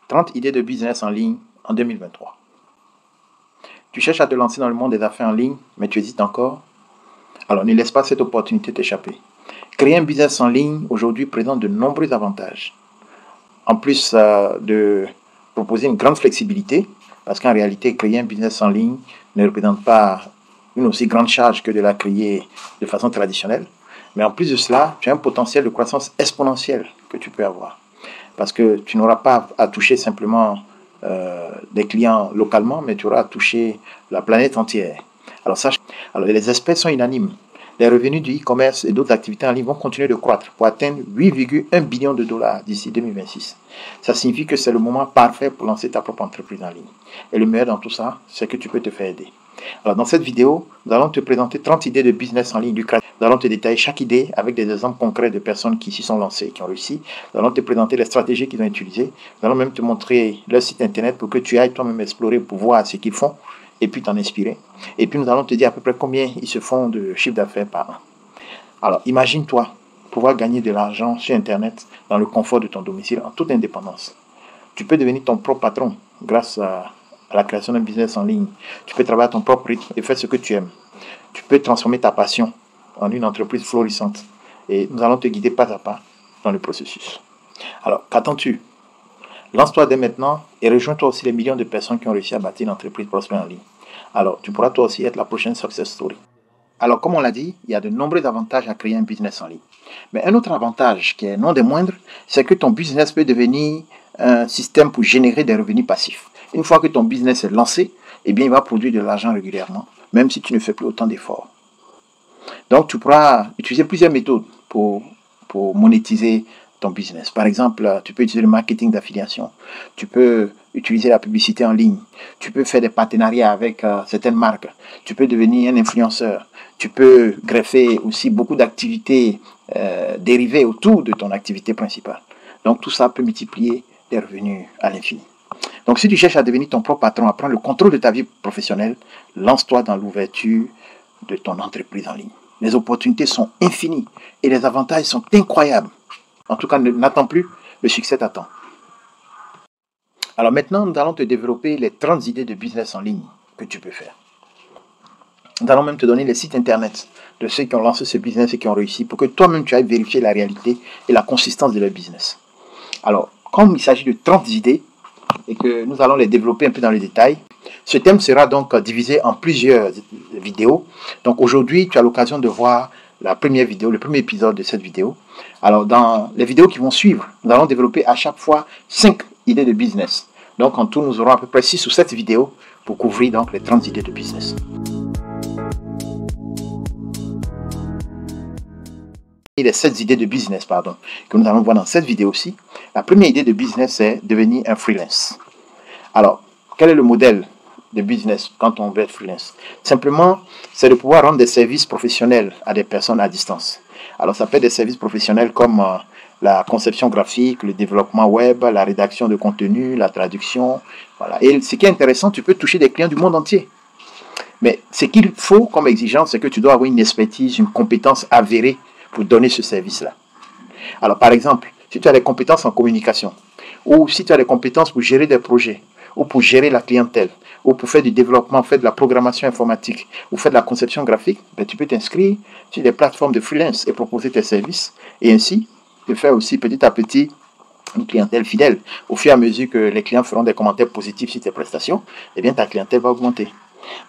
30 idées de business en ligne en 2023. Tu cherches à te lancer dans le monde des affaires en ligne, mais tu hésites encore? Alors ne laisse pas cette opportunité t'échapper. Créer un business en ligne aujourd'hui présente de nombreux avantages. En plus de proposer une grande flexibilité, parce qu'en réalité, créer un business en ligne ne représente pas une aussi grande charge que de la créer de façon traditionnelle. Mais en plus de cela, tu as un potentiel de croissance exponentielle que tu peux avoir. Parce que tu n'auras pas à toucher simplement des clients localement, mais tu auras à toucher la planète entière. Alors les experts sont unanimes. Les revenus du e-commerce et d'autres activités en ligne vont continuer de croître pour atteindre 8,1 billions de dollars d'ici 2026. Ça signifie que c'est le moment parfait pour lancer ta propre entreprise en ligne. Et le meilleur dans tout ça, c'est que tu peux te faire aider. Alors dans cette vidéo, nous allons te présenter 30 idées de business en ligne lucratif. Nous allons te détailler chaque idée avec des exemples concrets de personnes qui s'y sont lancées, qui ont réussi. Nous allons te présenter les stratégies qu'ils ont utilisées. Nous allons même te montrer leur site internet pour que tu ailles toi-même explorer pour voir ce qu'ils font et puis t'en inspirer. Et puis nous allons te dire à peu près combien ils se font de chiffre d'affaires par an. Alors imagine-toi pouvoir gagner de l'argent sur internet dans le confort de ton domicile en toute indépendance. Tu peux devenir ton propre patron grâce à la création d'un business en ligne. Tu peux travailler à ton propre rythme et faire ce que tu aimes. Tu peux transformer ta passion en une entreprise florissante. Et nous allons te guider pas à pas dans le processus. Alors, qu'attends-tu? Lance-toi dès maintenant et rejoins-toi aussi les millions de personnes qui ont réussi à bâtir une entreprise prospère en ligne. Alors, tu pourras toi aussi être la prochaine success story. Alors, comme on l'a dit, il y a de nombreux avantages à créer un business en ligne. Mais un autre avantage, qui est non des moindres, c'est que ton business peut devenir un système pour générer des revenus passifs. Une fois que ton business est lancé, eh bien, il va produire de l'argent régulièrement, même si tu ne fais plus autant d'efforts. Donc, tu pourras utiliser plusieurs méthodes pour monétiser ton business. Par exemple, tu peux utiliser le marketing d'affiliation. Tu peux utiliser la publicité en ligne. Tu peux faire des partenariats avec certaines marques. Tu peux devenir un influenceur. Tu peux greffer aussi beaucoup d'activités dérivées autour de ton activité principale. Donc, tout ça peut multiplier des revenus à l'infini. Donc, si tu cherches à devenir ton propre patron, à prendre le contrôle de ta vie professionnelle, lance-toi dans l'ouverture de ton entreprise en ligne. Les opportunités sont infinies et les avantages sont incroyables. En tout cas, n'attends plus, le succès t'attend. Alors maintenant, nous allons te développer les 30 idées de business en ligne que tu peux faire. Nous allons même te donner les sites internet de ceux qui ont lancé ce business et qui ont réussi pour que toi-même tu ailles vérifier la réalité et la consistance de leur business. Alors, comme il s'agit de 30 idées et que nous allons les développer un peu dans le détail, ce thème sera donc divisé en plusieurs vidéos. Donc aujourd'hui, tu as l'occasion de voir la première vidéo, le premier épisode de cette vidéo. Alors dans les vidéos qui vont suivre, nous allons développer à chaque fois 5 idées de business. Donc en tout, nous aurons à peu près 6 ou 7 vidéos pour couvrir donc les 30 idées de business. Et les 7 idées de business, que nous allons voir dans cette vidéo-ci. La première idée de business, c'est devenir un freelance. Alors, quel est le modèle de business quand on veut être freelance? Simplement, c'est de pouvoir rendre des services professionnels à des personnes à distance. Alors, ça peut être des services professionnels comme la conception graphique, le développement web, la rédaction de contenu, la traduction. Voilà. Et ce qui est intéressant, tu peux toucher des clients du monde entier. Mais ce qu'il faut comme exigence, c'est que tu dois avoir une expertise, une compétence avérée pour donner ce service-là. Alors, par exemple, si tu as des compétences en communication, ou si tu as des compétences pour gérer des projets, ou pour gérer la clientèle, ou pour faire du développement, faire de la programmation informatique, ou faire de la conception graphique, ben, tu peux t'inscrire sur des plateformes de freelance et proposer tes services, et ainsi te faire aussi petit à petit une clientèle fidèle. Au fur et à mesure que les clients feront des commentaires positifs sur tes prestations, eh bien ta clientèle va augmenter.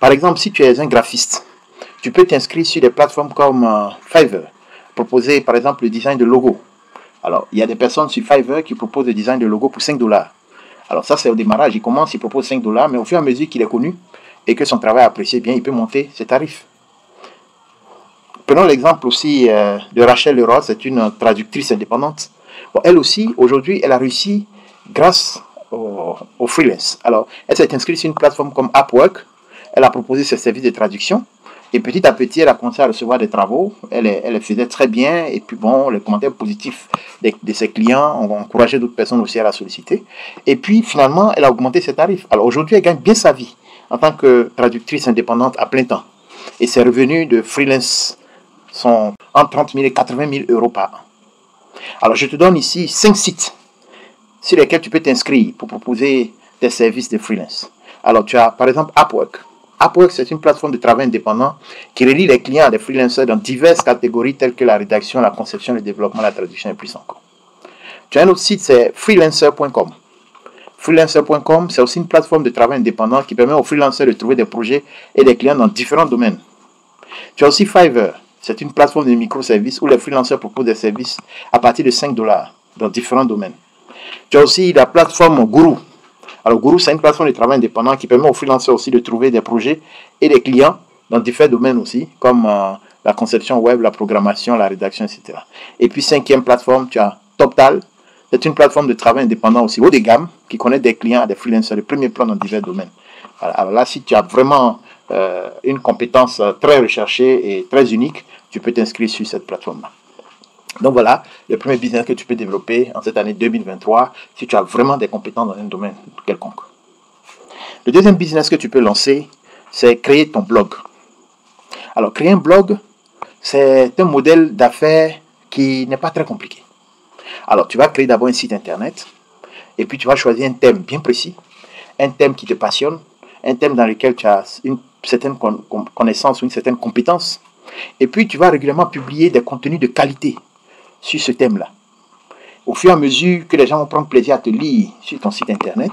Par exemple, si tu es un graphiste, tu peux t'inscrire sur des plateformes comme Fiverr, proposer par exemple le design de logo. Alors, il y a des personnes sur Fiverr qui proposent le design de logo pour 5 $. Alors ça, c'est au démarrage. Il commence, il propose 5 $, mais au fur et à mesure qu'il est connu et que son travail est apprécié bien, il peut monter ses tarifs. Prenons l'exemple aussi de Rachel Leroy, c'est une traductrice indépendante. Bon, elle aussi, aujourd'hui, elle a réussi grâce au freelance. Alors, elle s'est inscrite sur une plateforme comme Upwork. Elle a proposé ses services de traduction. Et petit à petit, elle a commencé à recevoir des travaux. Elle faisait très bien. Et puis bon, les commentaires positifs de ses clients ont encouragé d'autres personnes aussi à la solliciter. Et puis finalement, elle a augmenté ses tarifs. Alors aujourd'hui, elle gagne bien sa vie en tant que traductrice indépendante à plein temps. Et ses revenus de freelance sont entre 30 000 et 80 000 € par an. Alors je te donne ici 5 sites. sur lesquels tu peux t'inscrire pour proposer des services de freelance. Alors, tu as par exemple Upwork. Upwork, c'est une plateforme de travail indépendant qui relie les clients à des freelancers dans diverses catégories telles que la rédaction, la conception, le développement, la traduction et plus encore. Tu as un autre site, c'est freelancer.com. Freelancer.com, c'est aussi une plateforme de travail indépendant qui permet aux freelancers de trouver des projets et des clients dans différents domaines. Tu as aussi Fiverr. C'est une plateforme de microservices où les freelancers proposent des services à partir de $5 dans différents domaines. Tu as aussi la plateforme Guru. Alors Guru, c'est une plateforme de travail indépendant qui permet aux freelancers aussi de trouver des projets et des clients dans différents domaines aussi, comme la conception web, la programmation, la rédaction, etc. Et puis cinquième plateforme, tu as TopTal. C'est une plateforme de travail indépendant aussi haut de gamme qui connaît des clients, des freelancers de premier plan dans divers domaines. Alors là, si tu as vraiment une compétence très recherchée et très unique, tu peux t'inscrire sur cette plateforme-là. Donc voilà, le premier business que tu peux développer en cette année 2023 si tu as vraiment des compétences dans un domaine quelconque. Le deuxième business que tu peux lancer, c'est créer ton blog. Alors, créer un blog, c'est un modèle d'affaires qui n'est pas très compliqué. Alors, tu vas créer d'abord un site internet et puis tu vas choisir un thème bien précis, un thème qui te passionne, un thème dans lequel tu as une certaine connaissance ou une certaine compétence. Et puis, tu vas régulièrement publier des contenus de qualité sur ce thème-là. Au fur et à mesure que les gens vont prendre plaisir à te lire sur ton site internet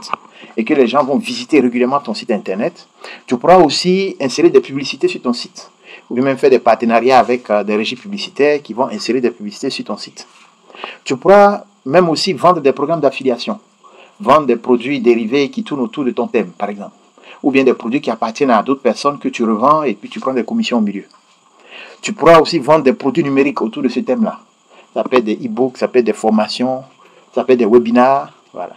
et que les gens vont visiter régulièrement ton site internet, tu pourras aussi insérer des publicités sur ton site ou même faire des partenariats avec des régies publicitaires qui vont insérer des publicités sur ton site. Tu pourras même aussi vendre des programmes d'affiliation, vendre des produits dérivés qui tournent autour de ton thème, par exemple, ou bien des produits qui appartiennent à d'autres personnes que tu revends et puis tu prends des commissions au milieu. Tu pourras aussi vendre des produits numériques autour de ce thème-là. Ça peut être des e-books, ça peut être des formations, ça peut être des webinars, voilà.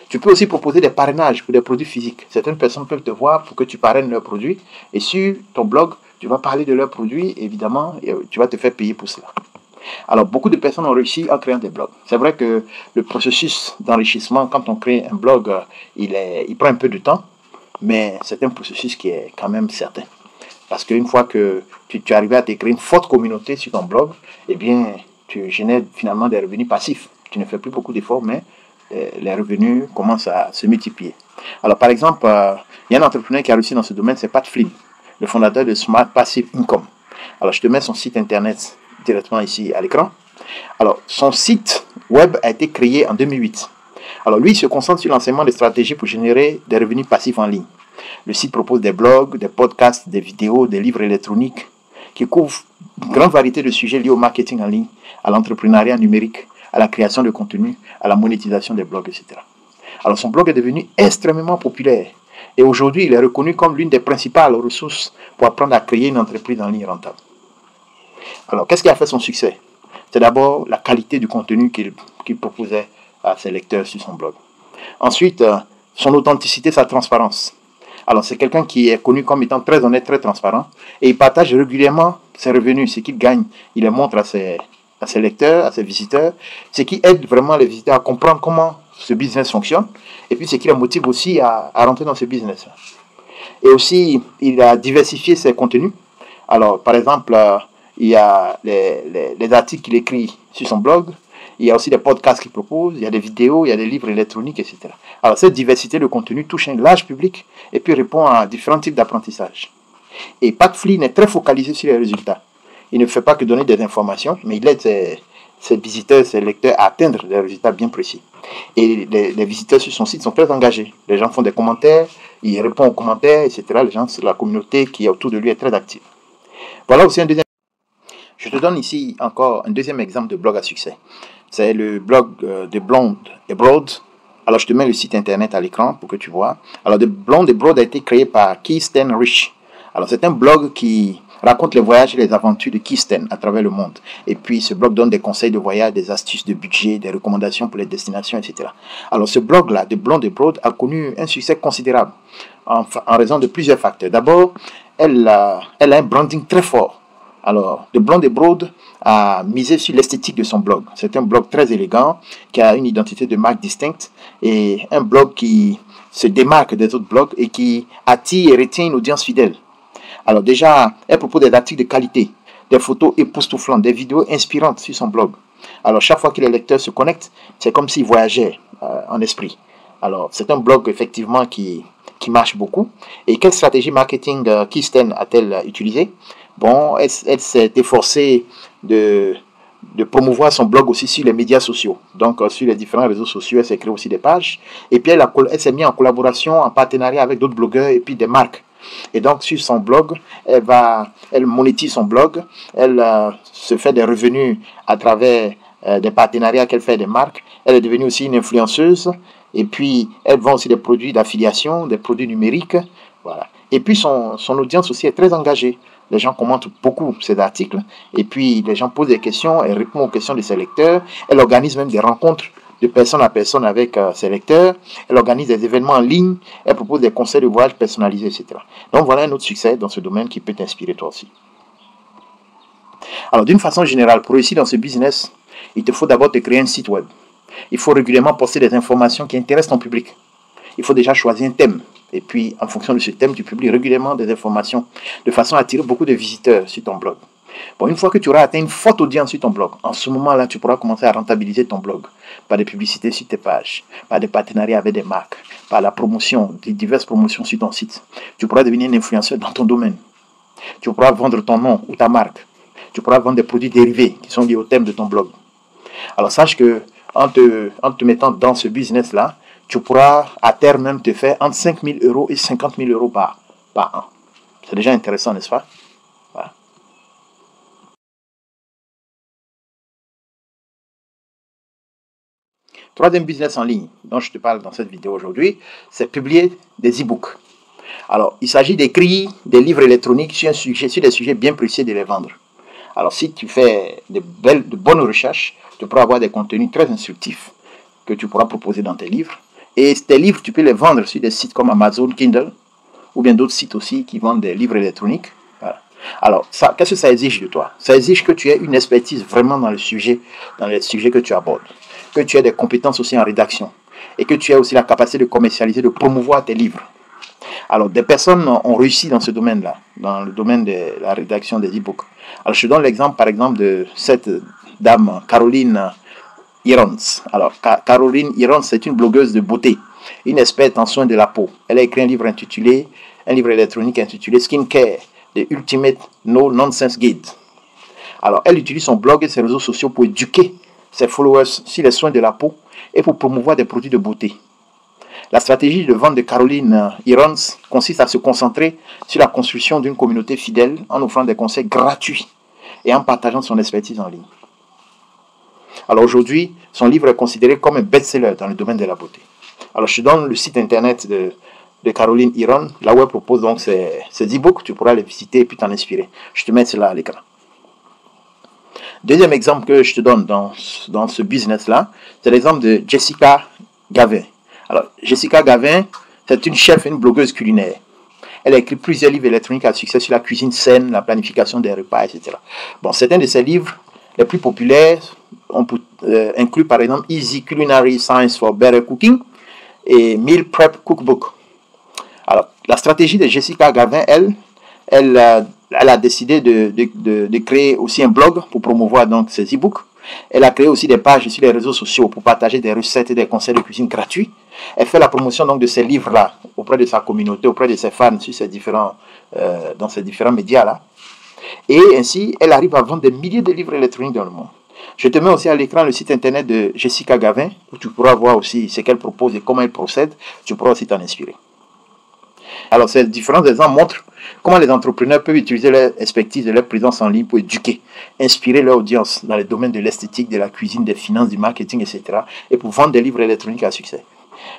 Tu peux aussi proposer des parrainages pour des produits physiques. Certaines personnes peuvent te voir pour que tu parraines leurs produits. Et sur ton blog, tu vas parler de leurs produits, évidemment, et tu vas te faire payer pour cela. Alors, beaucoup de personnes ont réussi en créant des blogs. C'est vrai que le processus d'enrichissement, quand on crée un blog, il prend un peu de temps, mais c'est un processus qui est quand même certain. Parce qu'une fois que tu arrives à te créer une forte communauté sur ton blog, eh bien, tu génères finalement des revenus passifs. Tu ne fais plus beaucoup d'efforts, mais les revenus commencent à se multiplier. Alors, par exemple, il y a un entrepreneur qui a réussi dans ce domaine, c'est Pat Flynn, le fondateur de Smart Passive Income. Alors, je te mets son site internet directement ici à l'écran. Alors, son site web a été créé en 2008. Alors, lui, il se concentre sur l'enseignement des stratégies pour générer des revenus passifs en ligne. Le site propose des blogs, des podcasts, des vidéos, des livres électroniques qui couvrent une grande variété de sujets liés au marketing en ligne, à l'entrepreneuriat numérique, à la création de contenu, à la monétisation des blogs, etc. Alors son blog est devenu extrêmement populaire et aujourd'hui il est reconnu comme l'une des principales ressources pour apprendre à créer une entreprise en ligne rentable. Alors qu'est-ce qui a fait son succès? C'est d'abord la qualité du contenu qu'il proposait à ses lecteurs sur son blog. Ensuite, son authenticité, sa transparence. Alors, c'est quelqu'un qui est connu comme étant très honnête, très transparent, et il partage régulièrement ses revenus, ce qu'il gagne. Il les montre à ses lecteurs, à ses visiteurs, ce qui aide vraiment les visiteurs à comprendre comment ce business fonctionne, et puis ce qui les motive aussi à rentrer dans ce business. Et aussi, il a diversifié ses contenus. Alors, par exemple, il y a les articles qu'il écrit sur son blog, il y a aussi des podcasts qu'il propose, il y a des vidéos, il y a des livres électroniques, etc. Alors, cette diversité de contenu touche un large public et puis répond à différents types d'apprentissage. Et Pat Flynn est très focalisé sur les résultats. Il ne fait pas que donner des informations, mais il aide ses visiteurs, ses lecteurs à atteindre des résultats bien précis. Et les visiteurs sur son site sont très engagés. Les gens font des commentaires, il répond aux commentaires, etc. Les gens, la communauté qui est autour de lui est très active. Voilà aussi un deuxième. Je te donne ici encore un deuxième exemple de blog à succès. C'est le blog de Blonde et Broad. Alors, je te mets le site internet à l'écran pour que tu vois. Alors, The Blonde et Broad a été créé par Kirsten Rich. Alors, c'est un blog qui raconte les voyages et les aventures de Kirsten à travers le monde. Et puis, ce blog donne des conseils de voyage, des astuces de budget, des recommandations pour les destinations, etc. Alors, ce blog-là, The Blonde et Broad, a connu un succès considérable en raison de plusieurs facteurs. D'abord, elle a un branding très fort. Alors, The Blonde et Broad a misé sur l'esthétique de son blog. C'est un blog très élégant, qui a une identité de marque distincte et un blog qui se démarque des autres blogs et qui attire et retient une audience fidèle. Alors déjà, elle propose des articles de qualité, des photos époustouflantes, des vidéos inspirantes sur son blog. Alors, chaque fois que les lecteurs se connectent, c'est comme s'ils voyageaient en esprit. Alors, c'est un blog, effectivement, qui marche beaucoup. Et quelle stratégie marketing Kirsten a-t-elle utilisée? Bon, elle s'est efforcée de promouvoir son blog aussi sur les médias sociaux. Donc, sur les différents réseaux sociaux, elle s'est créée aussi des pages. Et puis, elle s'est mise en collaboration, en partenariat avec d'autres blogueurs et puis des marques. Et donc, sur son blog, elle monétise son blog. Elle se fait des revenus à travers des partenariats qu'elle fait des marques. Elle est devenue aussi une influenceuse. Et puis, elle vend aussi des produits d'affiliation, des produits numériques. Voilà. Et puis, son audience aussi est très engagée. Les gens commentent beaucoup ses articles. Et puis, les gens posent des questions. Elle répond aux questions de ses lecteurs. Elle organise même des rencontres de personne à personne avec ses lecteurs. Elle organise des événements en ligne. Elle propose des conseils de voyage personnalisés, etc. Donc, voilà un autre succès dans ce domaine qui peut t'inspirer toi aussi. Alors, d'une façon générale, pour réussir dans ce business, il te faut d'abord te créer un site web. Il faut régulièrement poster des informations qui intéressent ton public. Il faut déjà choisir un thème. Et puis, en fonction de ce thème, tu publies régulièrement des informations de façon à attirer beaucoup de visiteurs sur ton blog. Bon, une fois que tu auras atteint une forte audience sur ton blog, en ce moment-là, tu pourras commencer à rentabiliser ton blog par des publicités sur tes pages, par des partenariats avec des marques, par la promotion, des diverses promotions sur ton site. Tu pourras devenir un influenceur dans ton domaine. Tu pourras vendre ton nom ou ta marque. Tu pourras vendre des produits dérivés qui sont liés au thème de ton blog. Alors, sache que en te mettant dans ce business-là, tu pourras à terme même te faire entre 5 000 euros et 50 000 euros par an. C'est déjà intéressant, n'est-ce pas? Voilà. Troisième business en ligne dont je te parle dans cette vidéo aujourd'hui, c'est publier des e-books. Alors, il s'agit d'écrire des livres électroniques sur des sujets bien précis de les vendre. Alors, si tu fais de bonnes recherches, tu pourras avoir des contenus très instructifs que tu pourras proposer dans tes livres. Et tes livres, tu peux les vendre sur des sites comme Amazon Kindle ou bien d'autres sites aussi qui vendent des livres électroniques. Voilà. Alors, qu'est-ce que ça exige de toi? Ça exige que tu aies une expertise vraiment dans les sujets que tu abordes, que tu aies des compétences aussi en rédaction et que tu aies aussi la capacité de commercialiser, de promouvoir tes livres. Alors, des personnes ont réussi dans ce domaine-là, dans le domaine de la rédaction des e-books. Alors, je te donne l'exemple, par exemple, de cette dame, Caroline Hirons. Alors, Caroline Hirons, c'est une blogueuse de beauté, une experte en soins de la peau. Elle a écrit un livre électronique intitulé Skincare, The Ultimate No Nonsense Guide. Alors, elle utilise son blog et ses réseaux sociaux pour éduquer ses followers sur les soins de la peau et pour promouvoir des produits de beauté. La stratégie de vente de Caroline Hirons consiste à se concentrer sur la construction d'une communauté fidèle en offrant des conseils gratuits et en partageant son expertise en ligne. Alors aujourd'hui, son livre est considéré comme un best-seller dans le domaine de la beauté. Alors je te donne le site internet de Caroline Hirons, là où elle propose donc ses e-books, tu pourras les visiter et puis t'en inspirer. Je te mets cela à l'écran. Deuxième exemple que je te donne dans ce business-là, c'est l'exemple de Jessica Gavin. Alors, Jessica Gavin, c'est une chef et une blogueuse culinaire. Elle a écrit plusieurs livres électroniques à succès sur la cuisine saine, la planification des repas, etc. Bon, certains de ses livres les plus populaires incluent par exemple Easy Culinary Science for Better Cooking et Meal Prep Cookbook. Alors, la stratégie de Jessica Gavin, elle a décidé de créer aussi un blog pour promouvoir donc ses e-books. Elle a créé aussi des pages sur les réseaux sociaux pour partager des recettes et des conseils de cuisine gratuits. Elle fait la promotion donc de ces livres-là auprès de sa communauté, auprès de ses fans dans ces différents médias-là. Et ainsi, elle arrive à vendre des milliers de livres électroniques dans le monde. Je te mets aussi à l'écran le site internet de Jessica Gavin, où tu pourras voir aussi ce qu'elle propose et comment elle procède. Tu pourras aussi t'en inspirer. Alors, ces différents exemples montrent comment les entrepreneurs peuvent utiliser leur expertise et leur présence en ligne pour éduquer, inspirer leur audience dans les domaines de l'esthétique, de la cuisine, des finances, du marketing, etc. et pour vendre des livres électroniques à succès.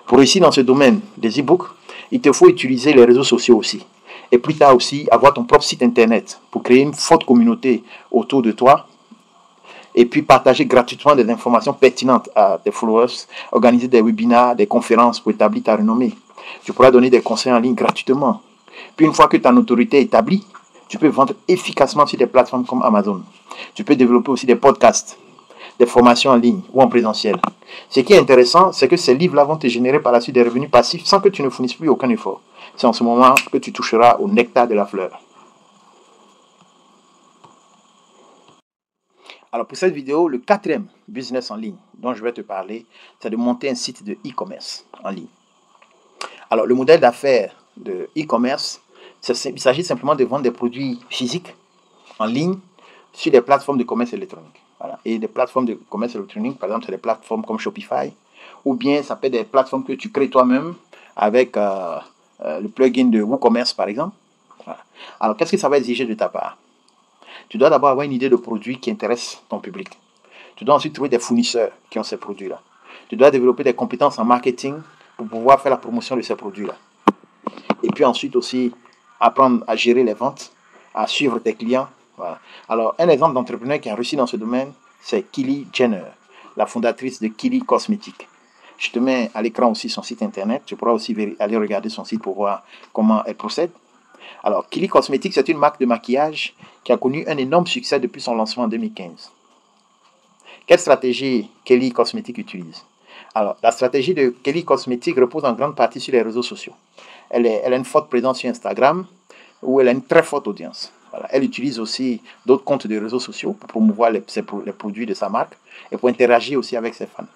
Pour réussir dans ce domaine des e-books, il te faut utiliser les réseaux sociaux aussi. Et plus tard aussi, avoir ton propre site internet pour créer une forte communauté autour de toi et puis partager gratuitement des informations pertinentes à tes followers, organiser des webinars, des conférences pour établir ta renommée. Tu pourras donner des conseils en ligne gratuitement. Puis une fois que ta notoriété est établie, tu peux vendre efficacement sur des plateformes comme Amazon. Tu peux développer aussi des podcasts, des formations en ligne ou en présentiel. Ce qui est intéressant, c'est que ces livres-là vont te générer par la suite des revenus passifs sans que tu ne fournisses plus aucun effort. C'est en ce moment que tu toucheras au nectar de la fleur. Alors pour cette vidéo, le quatrième business en ligne dont je vais te parler, c'est de monter un site de e-commerce en ligne. Alors le modèle d'affaires de e-commerce, il s'agit simplement de vendre des produits physiques en ligne sur des plateformes de commerce électronique. Voilà. Et des plateformes de commerce électronique, par exemple, c'est des plateformes comme Shopify, ou bien ça peut être des plateformes que tu crées toi-même avec le plugin de WooCommerce, par exemple. Voilà. Alors, qu'est-ce que ça va exiger de ta part? Tu dois d'abord avoir une idée de produit qui intéresse ton public. Tu dois ensuite trouver des fournisseurs qui ont ces produits-là. Tu dois développer des compétences en marketing pour pouvoir faire la promotion de ces produits-là. Et puis ensuite aussi, apprendre à gérer les ventes, à suivre tes clients. Voilà. Alors, un exemple d'entrepreneur qui a réussi dans ce domaine, c'est Kylie Jenner, la fondatrice de Kylie Cosmetics. Je te mets à l'écran aussi son site internet. Tu pourras aussi aller regarder son site pour voir comment elle procède. Alors, Kylie Cosmetics, c'est une marque de maquillage qui a connu un énorme succès depuis son lancement en 2015. Quelle stratégie Kylie Cosmetics utilise? Alors, la stratégie de Kylie Cosmetics repose en grande partie sur les réseaux sociaux. Elle a une forte présence sur Instagram, où elle a une très forte audience. Voilà. Elle utilise aussi d'autres comptes de réseaux sociaux pour promouvoir les produits de sa marque et pour interagir aussi avec ses fans.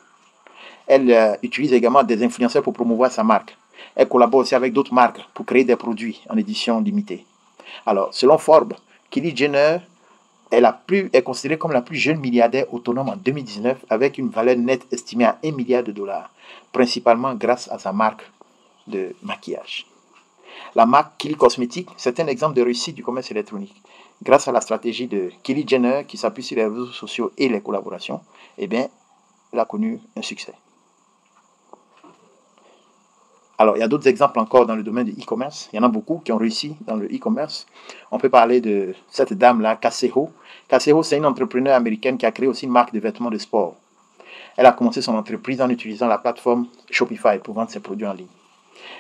Elle utilise également des influenceurs pour promouvoir sa marque. Elle collabore aussi avec d'autres marques pour créer des produits en édition limitée. Alors, selon Forbes, Kylie Jenner est considérée comme la plus jeune milliardaire autonome en 2019 avec une valeur nette estimée à 1 milliard de dollars, principalement grâce à sa marque de maquillage. La marque Kylie Cosmetics, c'est un exemple de réussite du commerce électronique. Grâce à la stratégie de Kylie Jenner qui s'appuie sur les réseaux sociaux et les collaborations, eh bien, elle a connu un succès. Alors, il y a d'autres exemples encore dans le domaine du e-commerce. Il y en a beaucoup qui ont réussi dans le e-commerce. On peut parler de cette dame-là, Kaseho. Kaseho, c'est une entrepreneure américaine qui a créé aussi une marque de vêtements de sport. Elle a commencé son entreprise en utilisant la plateforme Shopify pour vendre ses produits en ligne.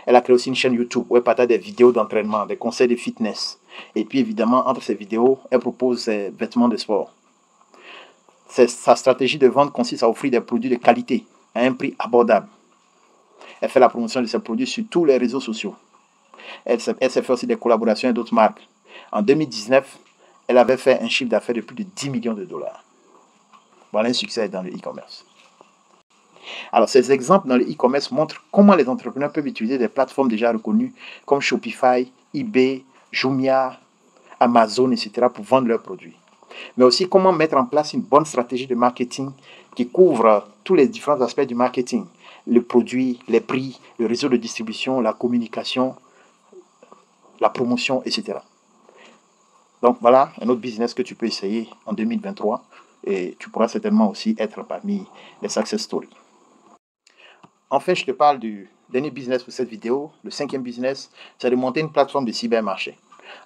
Elle a créé aussi une chaîne YouTube où elle partage des vidéos d'entraînement, des conseils de fitness. Et puis évidemment, entre ces vidéos, elle propose ses vêtements de sport. Sa stratégie de vente consiste à offrir des produits de qualité à un prix abordable. Elle fait la promotion de ses produits sur tous les réseaux sociaux. Elle s'est fait aussi des collaborations avec d'autres marques. En 2019, elle avait fait un chiffre d'affaires de plus de 10 millions de dollars. Voilà un succès dans le e-commerce. Alors, ces exemples dans le e-commerce montrent comment les entrepreneurs peuvent utiliser des plateformes déjà reconnues comme Shopify, eBay, Jumia, Amazon, etc. pour vendre leurs produits. Mais aussi comment mettre en place une bonne stratégie de marketing qui couvre tous les différents aspects du marketing. Le produit, les prix, le réseau de distribution, la communication, la promotion, etc. Donc voilà un autre business que tu peux essayer en 2023 et tu pourras certainement aussi être parmi les success stories. Enfin, je te parle du dernier business pour cette vidéo. Le cinquième business, c'est de monter une plateforme de cybermarché.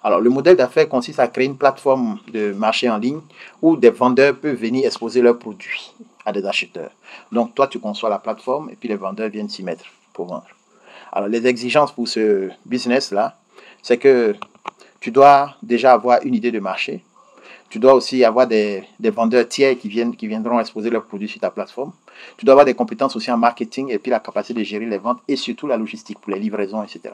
Alors, le modèle d'affaires consiste à créer une plateforme de marché en ligne où des vendeurs peuvent venir exposer leurs produits à des acheteurs. Donc, toi, tu conçois la plateforme et puis les vendeurs viennent s'y mettre pour vendre. Alors, les exigences pour ce business-là, c'est que tu dois déjà avoir une idée de marché. Tu dois aussi avoir des vendeurs tiers qui viendront exposer leurs produits sur ta plateforme. Tu dois avoir des compétences aussi en marketing et puis la capacité de gérer les ventes et surtout la logistique pour les livraisons, etc.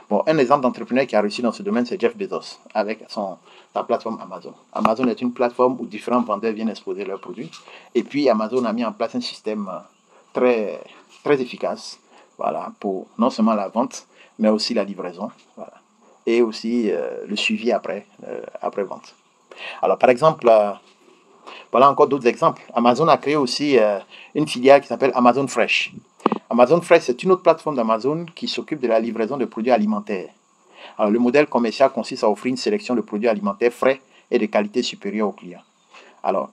Bon, un exemple d'entrepreneur qui a réussi dans ce domaine, c'est Jeff Bezos avec sa plateforme Amazon. Amazon est une plateforme où différents vendeurs viennent exposer leurs produits. Et puis Amazon a mis en place un système très, très efficace, voilà, pour non seulement la vente, mais aussi la livraison, voilà, et aussi le suivi après vente. Alors, par exemple, voilà encore d'autres exemples. Amazon a créé aussi une filiale qui s'appelle Amazon Fresh. Amazon Fresh, c'est une autre plateforme d'Amazon qui s'occupe de la livraison de produits alimentaires. Alors, le modèle commercial consiste à offrir une sélection de produits alimentaires frais et de qualité supérieure aux clients. Alors,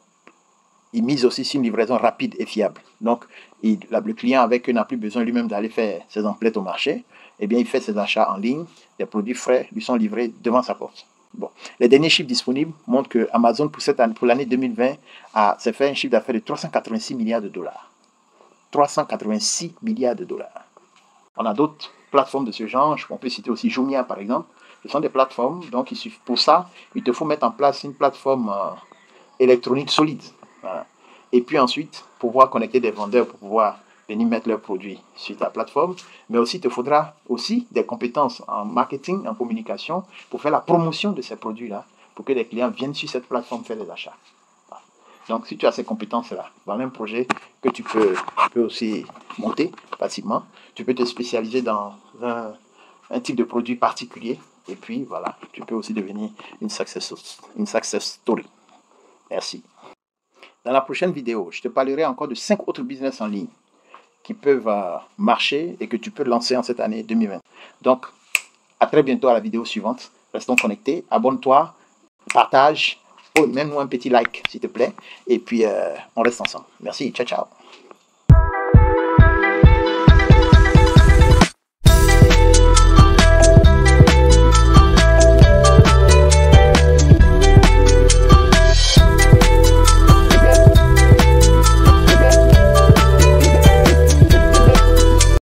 il mise aussi sur une livraison rapide et fiable. Donc, le client n'a plus besoin lui-même d'aller faire ses emplettes au marché. Eh bien, il fait ses achats en ligne. Les produits frais lui sont livrés devant sa porte. Bon. Les derniers chiffres disponibles montrent que Amazon, pour l'année 2020, s'est fait un chiffre d'affaires de 386 milliards de dollars. 386 milliards de dollars. On a d'autres plateformes de ce genre. On peut citer aussi Jumia, par exemple. Ce sont des plateformes. Donc, pour ça, il te faut mettre en place une plateforme électronique solide. Voilà. Et puis ensuite, pouvoir connecter des vendeurs pour pouvoir venir mettre leurs produits sur ta plateforme. Mais aussi, il te faudra aussi des compétences en marketing, en communication, pour faire la promotion de ces produits-là, pour que les clients viennent sur cette plateforme faire des achats. Voilà. Donc, si tu as ces compétences-là, voilà un projet que tu peux aussi monter facilement. Tu peux te spécialiser dans un type de produit particulier. Et puis, voilà, tu peux aussi devenir une success story. Merci. Dans la prochaine vidéo, je te parlerai encore de 5 autres business en ligne qui peuvent marcher et que tu peux lancer en cette année 2020. Donc, à très bientôt à la vidéo suivante. Restons connectés. Abonne-toi, partage, mets-nous un petit like, s'il te plaît. Et puis, on reste ensemble. Merci. Ciao, ciao.